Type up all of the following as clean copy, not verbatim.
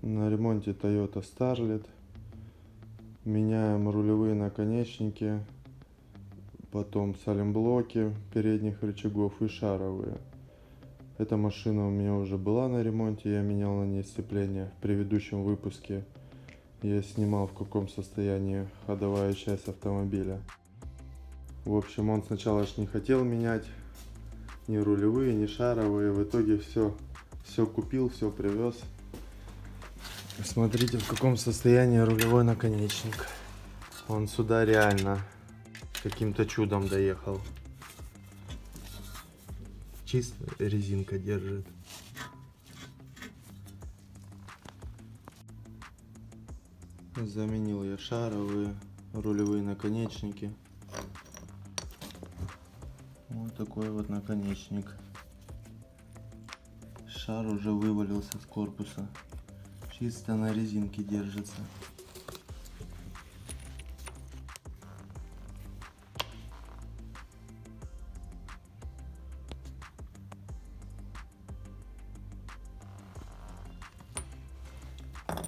На ремонте Toyota Starlet. Меняем рулевые наконечники, потом саленблоки передних рычагов и шаровые. Эта машина у меня уже была на ремонте, я менял на ней сцепление. В предыдущем выпуске я снимал, в каком состоянии ходовая часть автомобиля. В общем, он сначала ж не хотел менять ни рулевые, ни шаровые. В итоге все купил, все привез. Смотрите, в каком состоянии рулевой наконечник. Он сюда реально каким-то чудом доехал. Чисто резинка держит. Заменил я шаровые, рулевые наконечники. Вот такой вот наконечник. Шар уже вывалился с корпуса. Чисто на резинке держится.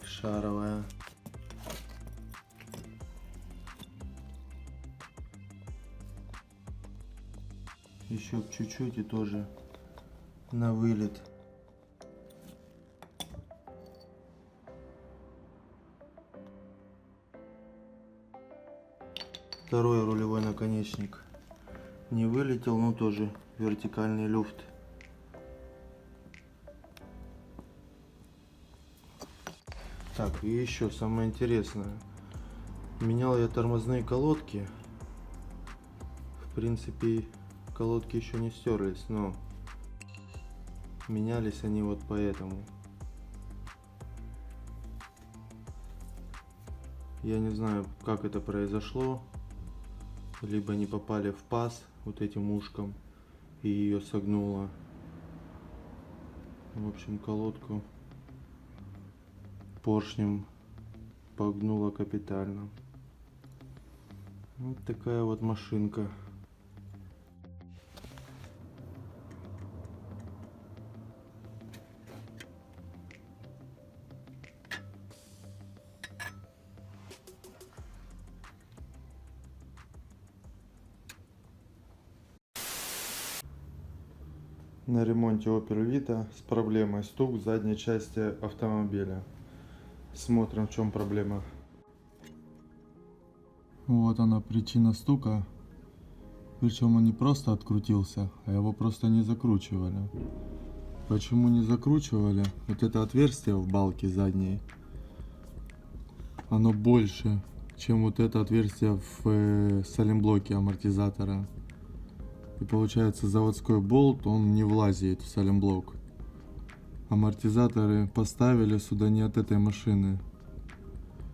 Шаровая. Еще чуть-чуть и тоже на вылет. Второй рулевой наконечник не вылетел, но тоже вертикальный люфт. Так, и еще самое интересное. Менял я тормозные колодки. В принципе, колодки еще не стерлись, но менялись они вот поэтому. Я не знаю, как это произошло. Либо не попали в паз вот этим ушком и ее согнуло. В общем, колодку поршнем погнуло капитально. Вот такая вот машинка. На ремонте Opel Vita с проблемой стук в задней части автомобиля. Смотрим, в чем проблема. Вот она причина стука. Причем он не просто открутился, а его просто не закручивали. Почему не закручивали? Вот это отверстие в балке задней, оно больше, чем вот это отверстие в саленблоке амортизатора. И получается, заводской болт, он не влазит в саленблок. Амортизаторы поставили сюда не от этой машины.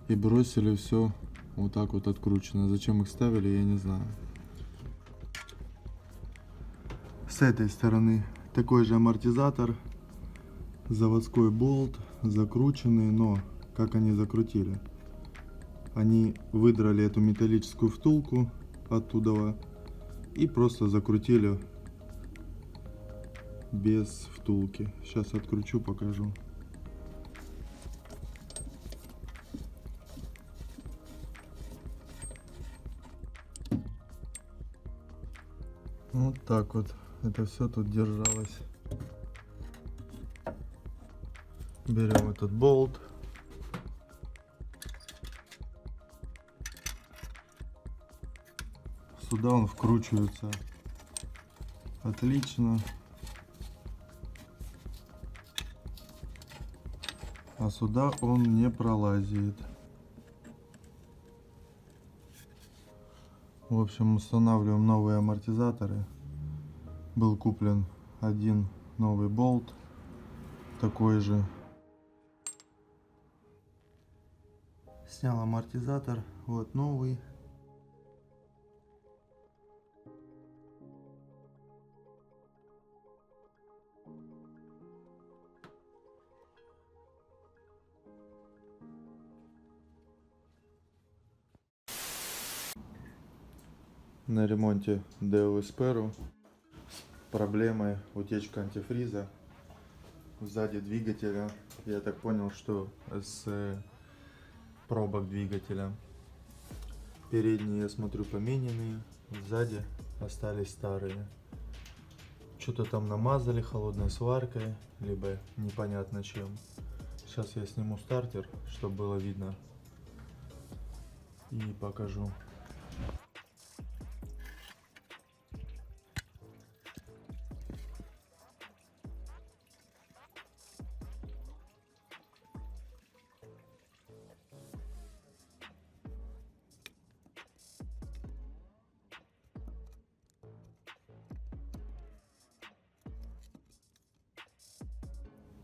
И бросили все вот так вот откручено. Зачем их ставили, я не знаю. С этой стороны такой же амортизатор. Заводской болт, закрученный, но как они закрутили? Они выдрали эту металлическую втулку оттуда и просто закрутили без втулки. Сейчас откручу, покажу. Вот так вот это все тут держалось. Берем этот болт. Сюда он вкручивается отлично. А сюда он не пролазит. В общем, устанавливаем новые амортизаторы. Был куплен один новый болт, такой же. Снял амортизатор, вот новый. На ремонте Deo Vespero с проблемой утечка антифриза. сзади двигателя. Я так понял, что с пробок двигателя. Передние, я смотрю, помененные, сзади остались старые. Что-то там намазали холодной сваркой, либо непонятно чем. Сейчас я сниму стартер, чтобы было видно, и покажу.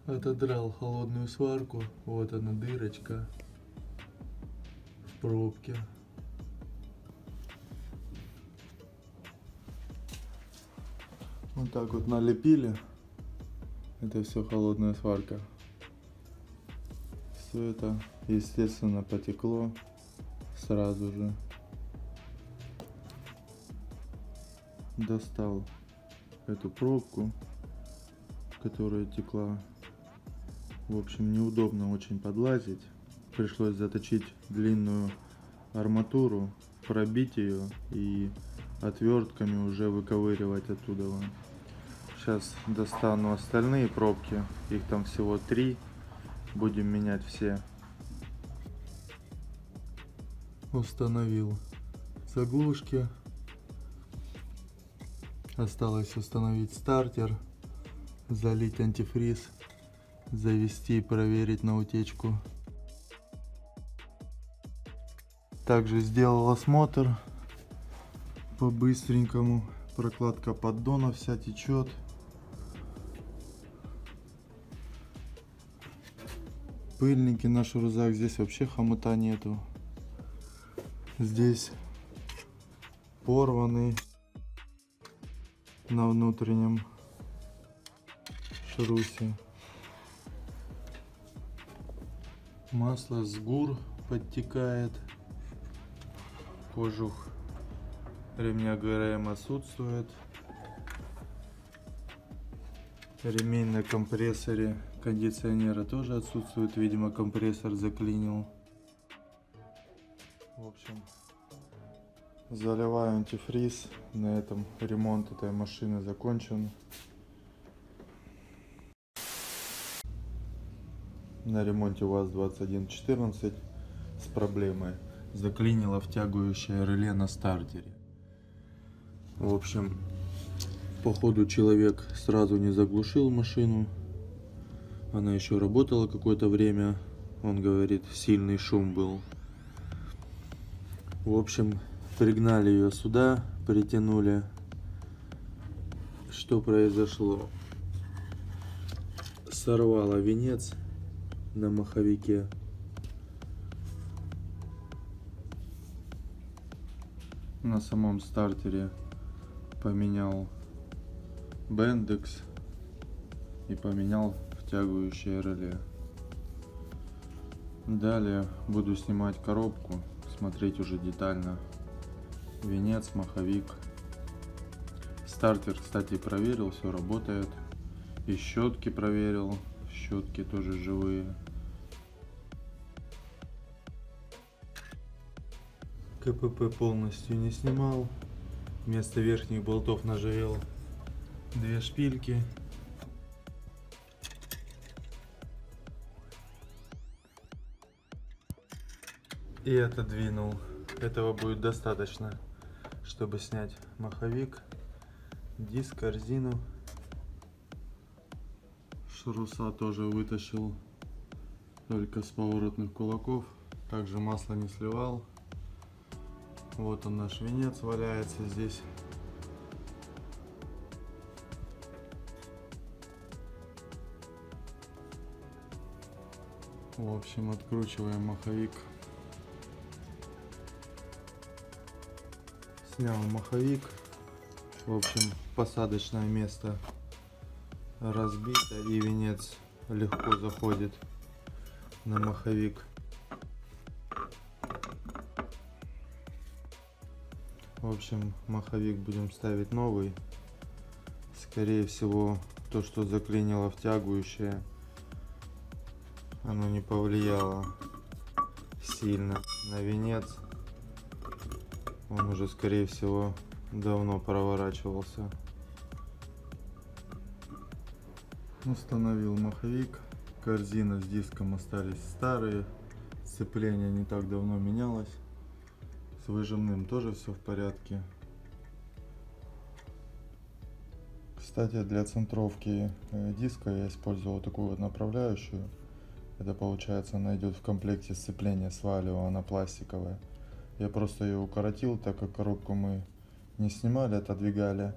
Отодрал холодную сварку, вот она дырочка в пробке. Вот так вот налепили. Это все холодная сварка. Все это, естественно, потекло сразу же. Достал эту пробку, которая текла. В общем, неудобно очень подлазить. Пришлось заточить длинную арматуру, пробить ее и отвертками уже выковыривать оттуда. Сейчас достану остальные пробки. Их там всего 3. Будем менять все. Установил заглушки. Осталось установить стартер, залить антифриз, завести и проверить на утечку. Также сделал осмотр по-быстренькому. Прокладка поддона вся течет. Пыльники на шурзах. Здесь вообще хомута нету. Здесь порванный на внутреннем шрусе. Масло с ГУР подтекает. Кожух ремня ГРМ отсутствует. Ремень на компрессоре кондиционера тоже отсутствует. Видимо, компрессор заклинил. В общем, заливаю антифриз. На этом ремонт этой машины закончен. На ремонте УАЗ-2114 с проблемой. Заклинило втягивающее реле на стартере. В общем, походу человек сразу не заглушил машину. Она еще работала какое-то время. Он говорит, сильный шум был. В общем, пригнали ее сюда, притянули. Что произошло? Сорвало венец на маховике. На самом стартере поменял бендекс и поменял втягивающее реле. Далее буду снимать коробку, смотреть уже детально венец, маховик. Стартер, кстати, проверил, все работает. И щетки проверил, щетки тоже живые. КПП полностью не снимал. Вместо верхних болтов нажавел 2 шпильки. И отодвинул. Этого будет достаточно, чтобы снять маховик, диск, корзину. Шруса тоже вытащил только с поворотных кулаков. Также масло не сливал. Вот он, наш венец валяется здесь. В общем, откручиваем маховик. Снял маховик. В общем, посадочное место разбито, и венец легко заходит на маховик. В общем, маховик будем ставить новый. Скорее всего, то, что заклинило втягивающее, оно не повлияло сильно на венец. Он уже, скорее всего, давно проворачивался. Установил маховик. Корзина с диском остались старые. Сцепление не так давно менялось. С выжимным тоже все в порядке. Кстати, для центровки диска я использовал такую вот направляющую. Это получается, она идет в комплекте сцепления с валио, она пластиковая. Я просто ее укоротил, так как коробку мы не снимали, отодвигали.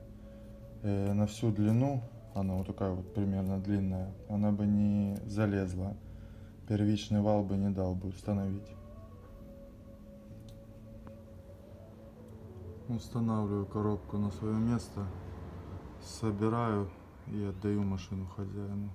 На всю длину, она вот такая вот примерно длинная, она бы не залезла. Первичный вал бы не дал бы установить. Устанавливаю коробку на свое место, собираю и отдаю машину хозяину.